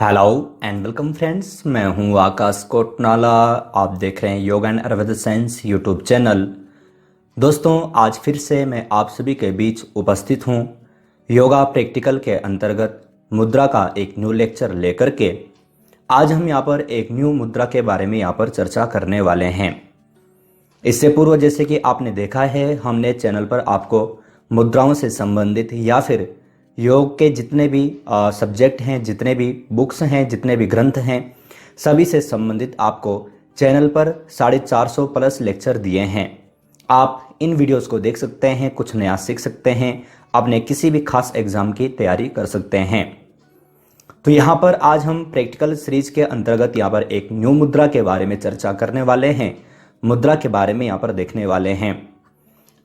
Hello and welcome friends, मैं हूं आकाश कोटनाला। आप देख रहे हैं योग and Ayurveda science YouTube channel. दोस्तों, आज फिर से मैं आप सभी के बीच उपस्थित हूं योगा प्रैक्टिकल के अंतर्गत मुद्रा का एक न्यू लेक्चर लेकर के। आज हम यहां पर एक न्यू मुद्रा के बारे में यहां पर चर्चा करने वाले हैं। इससे पूर्व जैसे कि आपने देखा है, हमने चैनल पर आपको मुद्राओं से संबंधित या फिर योग के जितने भी सब्जेक्ट हैं, जितने भी बुक्स हैं, जितने भी ग्रंथ हैं, सभी से संबंधित आपको चैनल पर 450 प्लस लेक्चर दिए हैं। आप इन वीडियोस को देख सकते हैं, कुछ नया सीख सकते हैं, अपने किसी भी खास एग्जाम की तैयारी कर सकते हैं। तो यहाँ पर आज हम प्रैक्टिकल सीरीज के अंतर्गत यहाँ पर एक न्यू मुद्रा के बारे में चर्चा करने वाले हैं। मुद्रा के बारे में यहाँ पर देखने वाले हैं।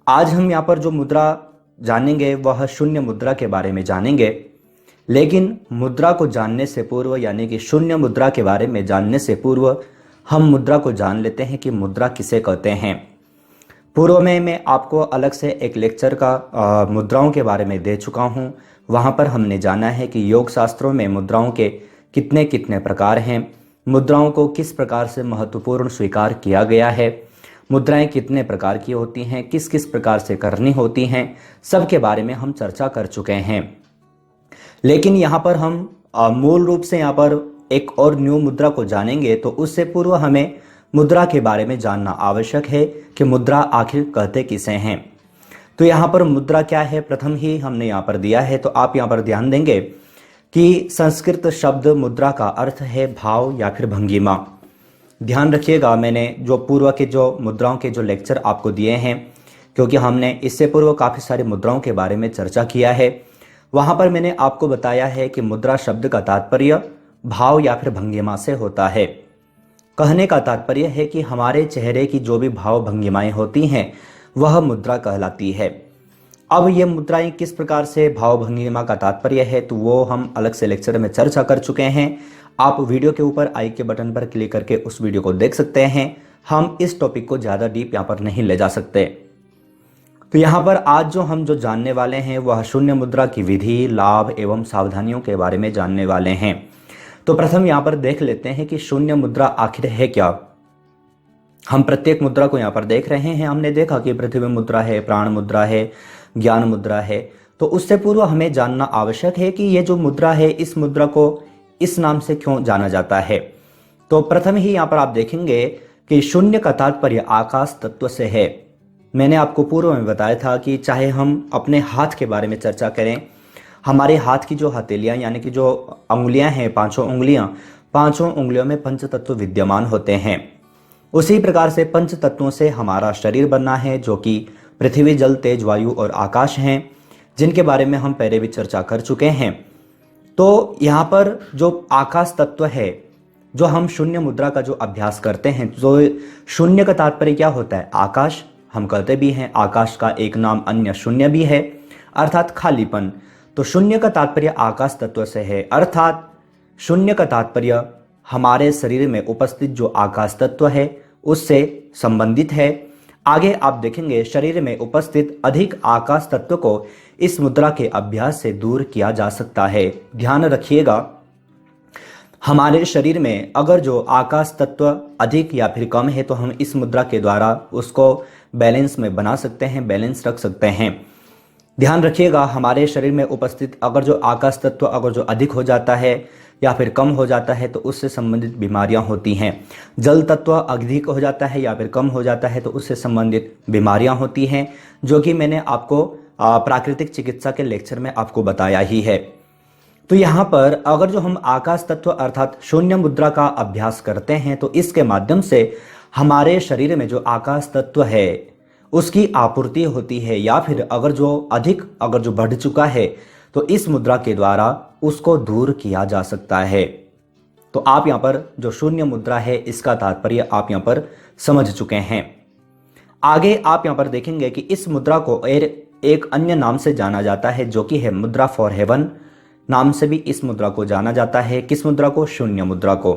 आज हम यहाँ पर जो मुद्रा जानेंगे वह शून्य मुद्रा के बारे में जानेंगे। लेकिन मुद्रा को जानने से पूर्व, यानी कि शून्य मुद्रा के बारे में जानने से पूर्व, हम मुद्रा को जान लेते हैं कि मुद्रा किसे कहते हैं। पूर्व में मैं आपको अलग से एक लेक्चर का मुद्राओं के बारे में दे चुका हूं। वहां पर हमने जाना है कि योग शास्त्रों में मुद्राओं के कितने कितने प्रकार हैं, मुद्राओं को किस प्रकार से महत्वपूर्ण स्वीकार किया गया है, मुद्राएं कितने प्रकार की होती हैं, किस किस प्रकार से करनी होती हैं, सब के बारे में हम चर्चा कर चुके हैं। लेकिन यहाँ पर हम मूल रूप से यहाँ पर एक और न्यू मुद्रा को जानेंगे। तो उससे पूर्व हमें मुद्रा के बारे में जानना आवश्यक है कि मुद्रा आखिर कहते किसे हैं। तो यहाँ पर मुद्रा क्या है, प्रथम ही हमने यहाँ पर दिया है। तो आप यहाँ पर ध्यान देंगे कि संस्कृत शब्द मुद्रा का अर्थ है भाव या फिर भंगिमा। ध्यान रखिएगा, मैंने जो पूर्व के जो मुद्राओं के जो लेक्चर आपको दिए हैं, क्योंकि हमने इससे पूर्व काफ़ी सारी मुद्राओं के बारे में चर्चा किया है, वहाँ पर मैंने आपको बताया है कि मुद्रा शब्द का तात्पर्य भाव या फिर भंगिमा से होता है। कहने का तात्पर्य है कि हमारे चेहरे की जो भी भाव भंगिमाएं होती हैं वह मुद्रा कहलाती है। अब ये मुद्राएं किस प्रकार से भाव भंगिमा का तात्पर्य है, तो वो हम अलग से लेक्चर में चर्चा कर चुके हैं। आप वीडियो के ऊपर आई के बटन पर क्लिक करके उस वीडियो को देख सकते हैं। हम इस टॉपिक को ज़्यादा डीप यहाँ पर नहीं ले जा सकते। तो यहाँ पर आज हम जो जानने वाले हैं वह शून्य मुद्रा की विधि, लाभ एवं सावधानियों के बारे में जानने वाले हैं। तो प्रथम यहाँ पर देख लेते हैं कि शून्य मुद्रा आखिर है क्या। हम प्रत्येक मुद्रा को यहाँ पर देख रहे हैं। हमने देखा कि पृथ्वी मुद्रा है, प्राण मुद्रा है, ज्ञान मुद्रा है। तो उससे पूर्व हमें जानना आवश्यक है कि ये जो मुद्रा है, इस मुद्रा को इस नाम से क्यों जाना जाता है। तो प्रथम ही यहाँ पर आप देखेंगे कि शून्य का तात्पर्य आकाश तत्व से है। मैंने आपको पूर्व में बताया था कि चाहे हम अपने हाथ के बारे में चर्चा करें, हमारे हाथ की जो हथेलियाँ यानी कि जो उंगलियां हैं, पांचों उंगलियों में पंच तत्व विद्यमान होते हैं। उसी प्रकार से पंच तत्वों से हमारा शरीर बना है, जो कि पृथ्वी, जल, तेज, वायु और आकाश हैं, जिनके बारे में हम पहले भी चर्चा कर चुके हैं। तो यहाँ पर जो आकाश तत्व है, जो हम शून्य मुद्रा का जो अभ्यास करते हैं, जो शून्य का तात्पर्य क्या होता है, आकाश हम कहते भी हैं। आकाश का एक नाम अन्य शून्य भी है, अर्थात खालीपन। तो शून्य का तात्पर्य आकाश तत्व से है, अर्थात शून्य का तात्पर्य हमारे शरीर में उपस्थित जो आकाश तत्व है उससे संबंधित है। आगे आप देखेंगे शरीर में उपस्थित अधिक आकाश तत्व को इस मुद्रा के अभ्यास से दूर किया जा सकता है। ध्यान रखिएगा, हमारे शरीर में अगर जो आकाश तत्व अधिक या फिर कम है तो हम इस मुद्रा के द्वारा उसको बैलेंस में बना सकते हैं, बैलेंस रख सकते हैं। ध्यान रखिएगा, हमारे शरीर में उपस्थित अगर जो आकाश तत्व अगर जो अधिक हो जाता है या फिर कम हो जाता है तो उससे संबंधित बीमारियां होती हैं। जल तत्व अधिक हो जाता है या फिर कम हो जाता है तो उससे संबंधित बीमारियां होती हैं, जो कि मैंने आपको प्राकृतिक चिकित्सा के लेक्चर में आपको बताया ही है। तो यहाँ पर अगर जो हम आकाश तत्व अर्थात शून्य मुद्रा का अभ्यास करते हैं तो इसके माध्यम से हमारे शरीर में जो आकाश तत्व है उसकी आपूर्ति होती है, या फिर अगर जो बढ़ चुका है तो इस मुद्रा के द्वारा उसको दूर किया जा सकता है। तो आप यहाँ पर जो शून्य मुद्रा है इसका तात्पर्य आप यहाँ पर समझ चुके हैं। आगे आप यहाँ पर देखेंगे कि इस मुद्रा को एक अन्य नाम से जाना जाता है, जो कि है मुद्रा फॉर हेवन नाम से भी इस मुद्रा को जाना जाता है। किस मुद्रा को? शून्य मुद्रा को।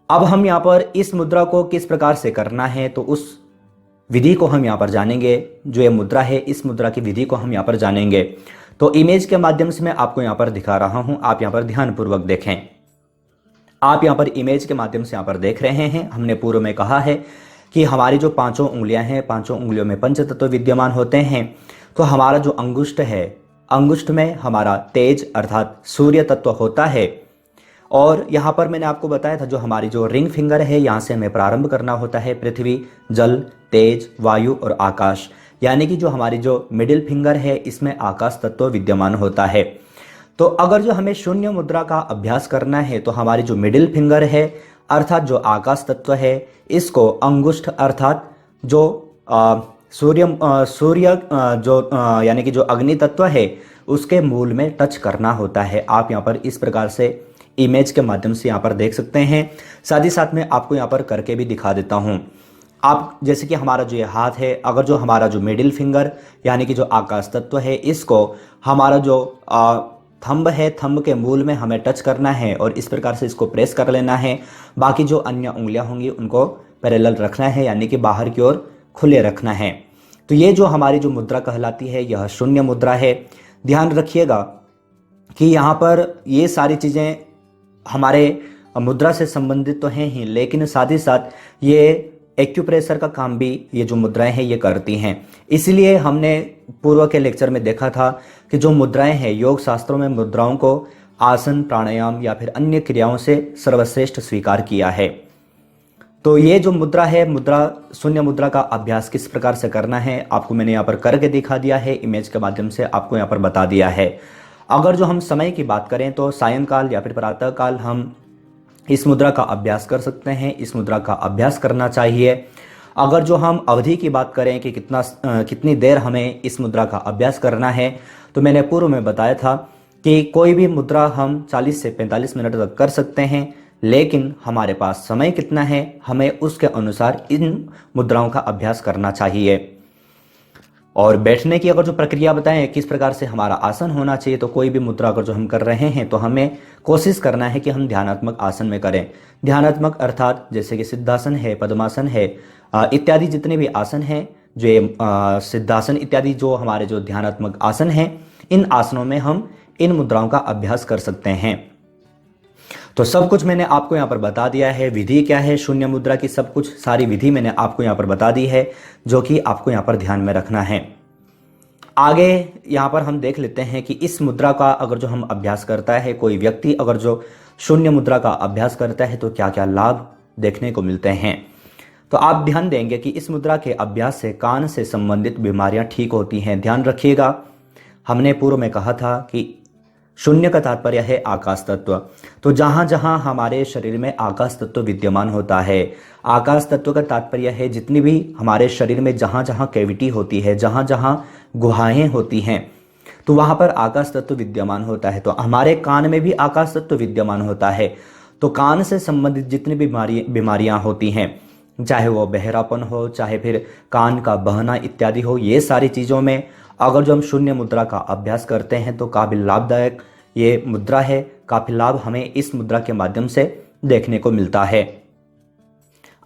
अब हम यहाँ पर इस मुद्रा को किस प्रकार से करना है तो उस विधि को हम यहाँ पर जानेंगे। जो ये मुद्रा है इस मुद्रा की विधि को हम यहाँ पर जानेंगे। तो इमेज के माध्यम से मैं आपको यहाँ पर दिखा रहा हूँ, आप यहाँ पर ध्यानपूर्वक देखें। आप यहाँ पर इमेज के माध्यम से यहाँ पर देख रहे हैं, हमने पूर्व में कहा है कि हमारी जो पांचों उंगलियां हैं, पांचों उंगलियों में पंच तत्व विद्यमान होते हैं। तो हमारा जो अंगुष्ठ है, अंगुष्ठ में हमारा तेज अर्थात सूर्य तत्व होता है। और यहाँ पर मैंने आपको बताया था जो हमारी जो रिंग फिंगर है, यहाँ से हमें प्रारंभ करना होता है पृथ्वी, जल, तेज, वायु और आकाश। यानी कि जो हमारी जो मिडिल फिंगर है, इसमें आकाश तत्व विद्यमान होता है। तो अगर जो हमें शून्य मुद्रा का अभ्यास करना है तो हमारी जो मिडिल फिंगर है अर्थात जो आकाश तत्व है, इसको अंगुष्ठ अर्थात जो सूर्य यानी कि जो अग्नि तत्व है उसके मूल में टच करना होता है। आप यहाँ पर इस प्रकार से इमेज के माध्यम से यहाँ पर देख सकते हैं। साथ ही साथ में आपको यहाँ पर करके भी दिखा देता हूँ। आप जैसे कि हमारा जो ये हाथ है, अगर जो हमारा जो मिडिल फिंगर यानी कि जो आकाश तत्व है, इसको हमारा जो थंब है, थंब के मूल में हमें टच करना है और इस प्रकार से इसको प्रेस कर लेना है। बाकी जो अन्य उंगलियां होंगी उनको पैरेलल रखना है, यानी कि बाहर की ओर खुले रखना है। तो ये जो हमारी जो मुद्रा कहलाती है, यह शून्य मुद्रा है। ध्यान रखिएगा कि यहाँ पर ये सारी चीज़ें हमारे मुद्रा से संबंधित तो हैं ही, लेकिन साथ ही साथ ये एक्यूप्रेशर का काम भी ये जो मुद्राएं हैं ये करती हैं। इसलिए हमने पूर्व के लेक्चर में देखा था कि जो मुद्राएं हैं, योग शास्त्रों में मुद्राओं को आसन, प्राणायाम या फिर अन्य क्रियाओं से सर्वश्रेष्ठ स्वीकार किया है। तो ये जो मुद्रा है, मुद्रा शून्य मुद्रा का अभ्यास किस प्रकार से करना है आपको मैंने यहाँ पर करके दिखा दिया है, इमेज के माध्यम से आपको यहाँ पर बता दिया है। अगर जो हम समय की बात करें तो सायंकाल या फिर प्रातः काल हम इस मुद्रा का अभ्यास कर सकते हैं, इस मुद्रा का अभ्यास करना चाहिए। अगर जो हम अवधि की बात करें कि कितनी देर हमें इस मुद्रा का अभ्यास करना है, तो मैंने पूर्व में बताया था कि कोई भी मुद्रा हम 40 से 45 मिनट तक कर सकते हैं, लेकिन हमारे पास समय कितना है, हमें उसके अनुसार इन मुद्राओं का अभ्यास करना चाहिए। और बैठने की अगर जो प्रक्रिया बताएं किस प्रकार से हमारा आसन होना चाहिए, तो कोई भी मुद्रा अगर जो हम कर रहे हैं तो हमें कोशिश करना है कि हम ध्यानात्मक आसन में करें। ध्यानात्मक अर्थात जैसे कि सिद्धासन है, पद्मासन है, इत्यादि जितने भी आसन हैं, जो सिद्धासन इत्यादि जो हमारे जो ध्यानात्मक आसन हैं, इन आसनों में हम इन मुद्राओं का अभ्यास कर सकते हैं। तो सब कुछ मैंने आपको यहाँ पर बता दिया है। विधि क्या है शून्य मुद्रा की, सब कुछ सारी विधि मैंने आपको यहाँ पर बता दी है, जो कि आपको यहाँ पर ध्यान में रखना है। आगे यहाँ पर हम देख लेते हैं कि इस मुद्रा का अगर जो हम अभ्यास करता है, कोई व्यक्ति अगर जो शून्य मुद्रा का अभ्यास करता है तो क्या क्या लाभ देखने को मिलते हैं। तो आप ध्यान देंगे कि इस मुद्रा के अभ्यास से कान से संबंधित बीमारियां ठीक होती हैं। ध्यान रखिएगा, हमने पूर्व में कहा था कि शून्य का तात्पर्य है आकाश तत्व। तो जहां जहां हमारे शरीर में आकाश तत्व विद्यमान होता है, आकाश तत्व का तात्पर्य है जितनी भी हमारे शरीर में जहां जहां कैविटी होती है, जहां जहां गुहाएं होती हैं, तो वहां पर आकाश तत्व विद्यमान होता है। तो हमारे कान में भी आकाश तत्व विद्यमान होता है। तो कान से संबंधित जितनी भी बीमारियां होती हैं, चाहे वो बहरापन हो, चाहे फिर कान का बहना इत्यादि हो, ये सारी चीज़ों में अगर जो हम शून्य मुद्रा का अभ्यास करते हैं तो काफ़ी लाभदायक ये मुद्रा है। काफ़ी लाभ हमें इस मुद्रा के माध्यम से देखने को मिलता है।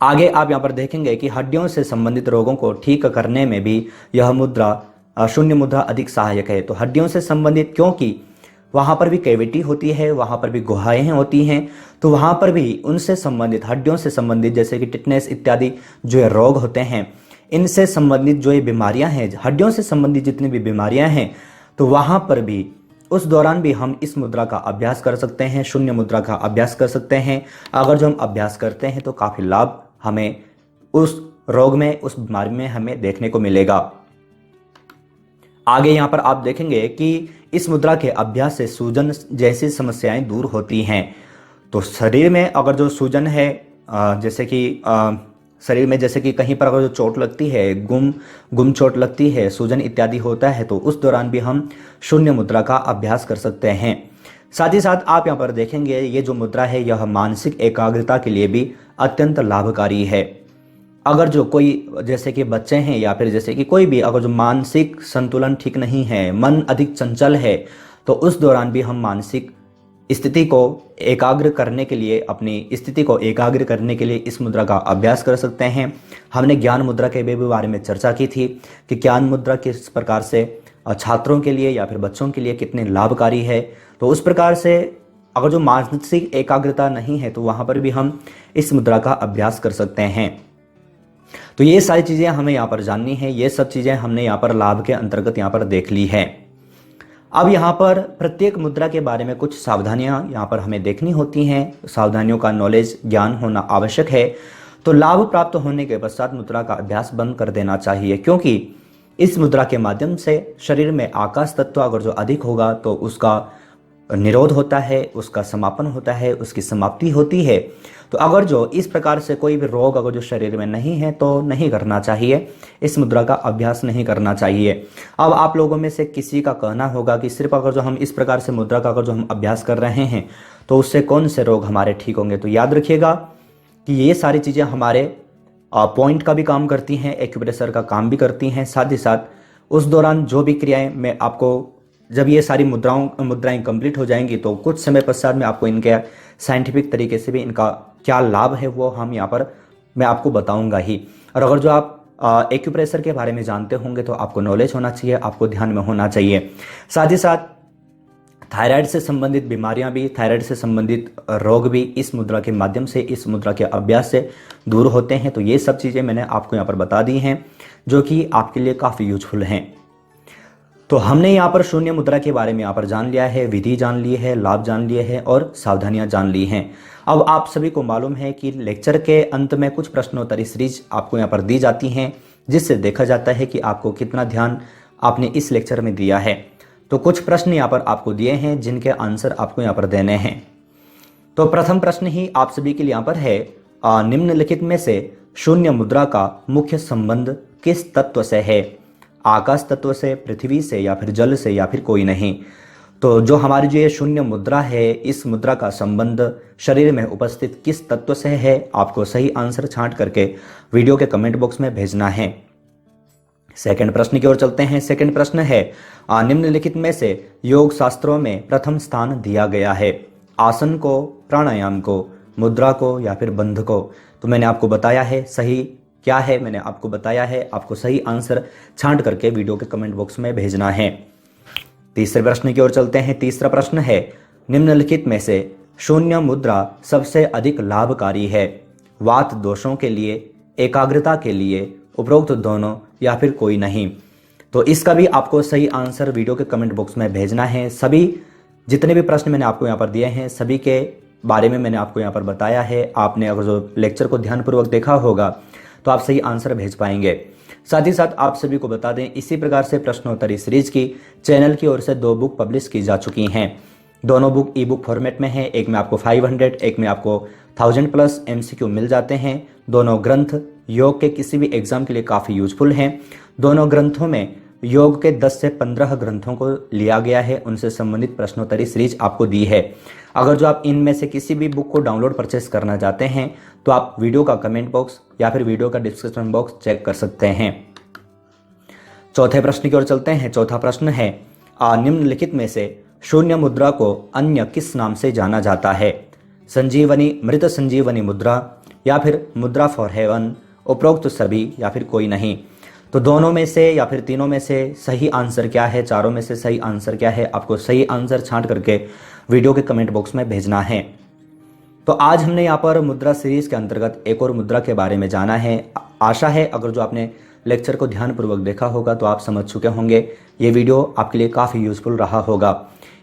आगे आप यहाँ पर देखेंगे कि हड्डियों से संबंधित रोगों को ठीक करने में भी यह मुद्रा शून्य मुद्रा अधिक सहायक है। तो हड्डियों से संबंधित, क्योंकि वहाँ पर भी कैविटी होती है, वहाँ पर भी गुहाएं होती हैं, तो वहाँ पर भी उनसे संबंधित, हड्डियों से संबंधित जैसे कि टिटनेस इत्यादि जो रोग होते हैं, इनसे संबंधित जो ये बीमारियां हैं, हड्डियों से संबंधित जितनी भी बीमारियां हैं, तो वहाँ पर भी उस दौरान भी हम इस मुद्रा का अभ्यास कर सकते हैं, शून्य मुद्रा का अभ्यास कर सकते हैं। अगर जो हम अभ्यास करते हैं तो काफ़ी लाभ हमें उस रोग में, उस बीमारी में हमें देखने को मिलेगा। आगे यहाँ पर आप देखेंगे कि इस मुद्रा के अभ्यास से सूजन जैसी समस्याएं दूर होती हैं। तो शरीर में अगर जो सूजन है, जैसे कि शरीर में जैसे कि कहीं पर अगर जो चोट लगती है, गुम चोट लगती है, सूजन इत्यादि होता है, तो उस दौरान भी हम शून्य मुद्रा का अभ्यास कर सकते हैं। साथ ही साथ आप यहाँ पर देखेंगे ये जो मुद्रा है यह मानसिक एकाग्रता के लिए भी अत्यंत लाभकारी है। अगर जो कोई जैसे कि बच्चे हैं या फिर जैसे कि कोई भी अगर जो मानसिक संतुलन ठीक नहीं है, मन अधिक चंचल है, तो उस दौरान भी हम मानसिक स्थिति को एकाग्र करने के लिए, अपनी स्थिति को एकाग्र करने के लिए इस मुद्रा का अभ्यास कर सकते हैं। हमने ज्ञान मुद्रा के बारे में चर्चा की थी कि ज्ञान मुद्रा किस प्रकार से छात्रों के लिए या फिर बच्चों के लिए कितने लाभकारी है। तो उस प्रकार से अगर जो मानसिक एकाग्रता नहीं है तो वहाँ पर भी हम इस मुद्रा का अभ्यास कर सकते हैं। तो ये सारी चीज़ें हमें यहाँ पर जाननी है, ये सब चीज़ें हमने यहाँ पर लाभ के अंतर्गत यहाँ पर देख ली है। अब यहाँ पर प्रत्येक मुद्रा के बारे में कुछ सावधानियाँ यहाँ पर हमें देखनी होती हैं। सावधानियों का नॉलेज ज्ञान होना आवश्यक है। तो लाभ प्राप्त होने के पश्चात मुद्रा का अभ्यास बंद कर देना चाहिए, क्योंकि इस मुद्रा के माध्यम से शरीर में आकाश तत्व अगर जो अधिक होगा तो उसका निरोध होता है, उसका समापन होता है, उसकी समाप्ति होती है। तो अगर जो इस प्रकार से कोई भी रोग अगर जो शरीर में नहीं है तो नहीं करना चाहिए, इस मुद्रा का अभ्यास नहीं करना चाहिए। अब आप लोगों में से किसी का कहना होगा कि सिर्फ अगर जो हम इस प्रकार से मुद्रा का अगर जो हम अभ्यास कर रहे हैं तो उससे कौन से रोग हमारे ठीक होंगे। तो याद रखिएगा कि ये सारी चीज़ें हमारे पॉइंट का भी काम करती हैं, एक्यूप्रेशर का काम भी करती हैं। साथ ही साथ उस दौरान जो भी क्रियाएं मैं आपको, जब ये सारी मुद्राएं कंप्लीट हो जाएंगी तो कुछ समय पश्चात में आपको इनके साइंटिफिक तरीके से भी इनका क्या लाभ है वो हम यहाँ पर मैं आपको बताऊंगा ही। और अगर जो आप एक्यूप्रेशर के बारे में जानते होंगे तो आपको नॉलेज होना चाहिए, आपको ध्यान में होना चाहिए। साथ ही साथ थायराइड से संबंधित बीमारियां भी, थायराइड से संबंधित रोग भी इस मुद्रा के माध्यम से, इस मुद्रा के अभ्यास से दूर होते हैं। तो ये सब चीज़ें मैंने आपको यहाँ पर बता दी हैं जो कि आपके लिए काफ़ी यूजफुल हैं। तो हमने यहाँ पर शून्य मुद्रा के बारे में यहाँ पर जान लिया है, विधि जान ली है, लाभ जान लिए हैं और सावधानियाँ जान ली हैं। अब आप सभी को मालूम है कि लेक्चर के अंत में कुछ प्रश्नोत्तरी सीरीज आपको यहाँ पर दी जाती हैं, जिससे देखा जाता है कि आपको कितना ध्यान आपने इस लेक्चर में दिया है। तो कुछ प्रश्न यहाँ पर आपको दिए हैं जिनके आंसर आपको यहाँ पर देने हैं। तो प्रथम प्रश्न ही आप सभी के लिए यहाँ पर है, निम्नलिखित में से शून्य मुद्रा का मुख्य संबंध किस तत्व से है? आकाश तत्व से, पृथ्वी से, या फिर जल से, या फिर कोई नहीं। तो जो हमारी जो ये शून्य मुद्रा है, इस मुद्रा का संबंध शरीर में उपस्थित किस तत्व से है? आपको सही आंसर छांट करके वीडियो के कमेंट बॉक्स में भेजना है। सेकंड प्रश्न की ओर चलते हैं। सेकंड प्रश्न है, निम्नलिखित में से योग शास्त्रों में प्रथम स्थान दिया गया है? आसन को, प्राणायाम को, मुद्रा को, या फिर बंध को? तो मैंने आपको बताया है सही क्या है, मैंने आपको बताया है। आपको सही आंसर छांट करके वीडियो के कमेंट बॉक्स में भेजना है। तीसरे प्रश्न की ओर चलते हैं। तीसरा प्रश्न है, निम्नलिखित में से शून्य मुद्रा सबसे अधिक लाभकारी है? वात दोषों के लिए, एकाग्रता के लिए, उपरोक्त दोनों, या फिर कोई नहीं? तो इसका भी आपको सही आंसर वीडियो के कमेंट बॉक्स में भेजना है। सभी जितने भी प्रश्न मैंने आपको यहाँ पर दिए हैं सभी के बारे में मैंने आपको यहाँ पर बताया है। आपने अगर जो लेक्चर को ध्यानपूर्वक देखा होगा तो आप सही आंसर भेज पाएंगे। साथ ही साथ आप सभी को बता दें, इसी प्रकार से प्रश्नोत्तरी सीरीज की चैनल की ओर से 2 बुक पब्लिश की जा चुकी हैं। दोनों बुक ई बुक फॉर्मेट में है। एक में आपको 500, एक में आपको 1000+ MCQ मिल जाते हैं। दोनों ग्रंथ योग के किसी भी एग्जाम के लिए काफ़ी यूजफुल हैं। दोनों ग्रंथों में योग के 10 से 15 ग्रंथों को लिया गया है, उनसे संबंधित प्रश्नोत्तरी सीरीज आपको दी है। अगर जो आप इनमें से किसी भी बुक को डाउनलोड परचेस करना चाहते हैं तो आप वीडियो का कमेंट बॉक्स या फिर वीडियो का डिस्क्रिप्शन बॉक्स चेक कर सकते हैं। चौथे प्रश्न की ओर चलते हैं। चौथा प्रश्न है, निम्नलिखित में से शून्य मुद्रा को अन्य किस नाम से जाना जाता है? संजीवनी, मृत संजीवनी मुद्रा, या फिर मुद्रा फॉर हेवन, उपरोक्त सभी, या फिर कोई नहीं? तो दोनों में से या फिर तीनों में से सही आंसर क्या है? चारों में से सही आंसर क्या है? आपको सही आंसर छांट करके वीडियो के कमेंट बॉक्स में भेजना है। तो आज हमने यहाँ पर मुद्रा सीरीज के अंतर्गत एक और मुद्रा के बारे में जाना है। आशा है अगर जो आपने लेक्चर को ध्यानपूर्वक देखा होगा तो आप समझ चुके होंगे। ये वीडियो आपके लिए काफ़ी यूजफुल रहा होगा।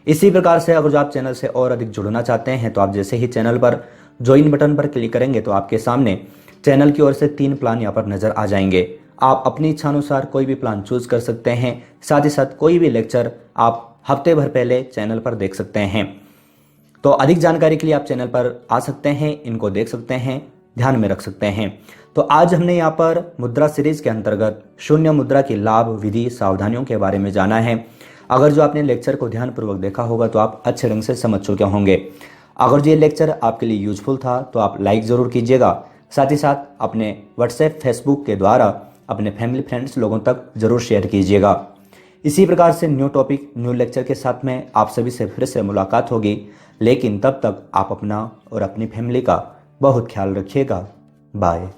इसी प्रकार से अगर जो आप चैनल से और अधिक जुड़ना चाहते हैं तो आप जैसे ही चैनल पर ज्वाइन बटन पर क्लिक करेंगे तो आपके सामने चैनल की ओर से 3 प्लान यहाँ पर नजर आ जाएंगे। आप अपनी इच्छानुसार कोई भी प्लान चूज कर सकते हैं। साथ ही साथ कोई भी लेक्चर आप हफ्ते भर पहले चैनल पर देख सकते हैं। तो अधिक जानकारी के लिए आप चैनल पर आ सकते हैं, इनको देख सकते हैं, ध्यान में रख सकते हैं। तो आज हमने यहाँ पर मुद्रा सीरीज के अंतर्गत शून्य मुद्रा की लाभ, विधि, सावधानियों के बारे में जाना है। अगर जो आपने लेक्चर को ध्यानपूर्वक देखा होगा तो आप अच्छे ढंग से समझ चुके होंगे। अगर ये लेक्चर आपके लिए यूजफुल था तो आप लाइक ज़रूर कीजिएगा। साथ ही साथ अपने व्हाट्सएप, फेसबुक के द्वारा अपने फैमिली फ्रेंड्स लोगों तक जरूर शेयर कीजिएगा। इसी प्रकार से न्यू टॉपिक, न्यू लेक्चर के साथ में आप सभी से फिर से मुलाकात होगी। लेकिन तब तक आप अपना और अपनी फैमिली का बहुत ख्याल रखिएगा। बाय।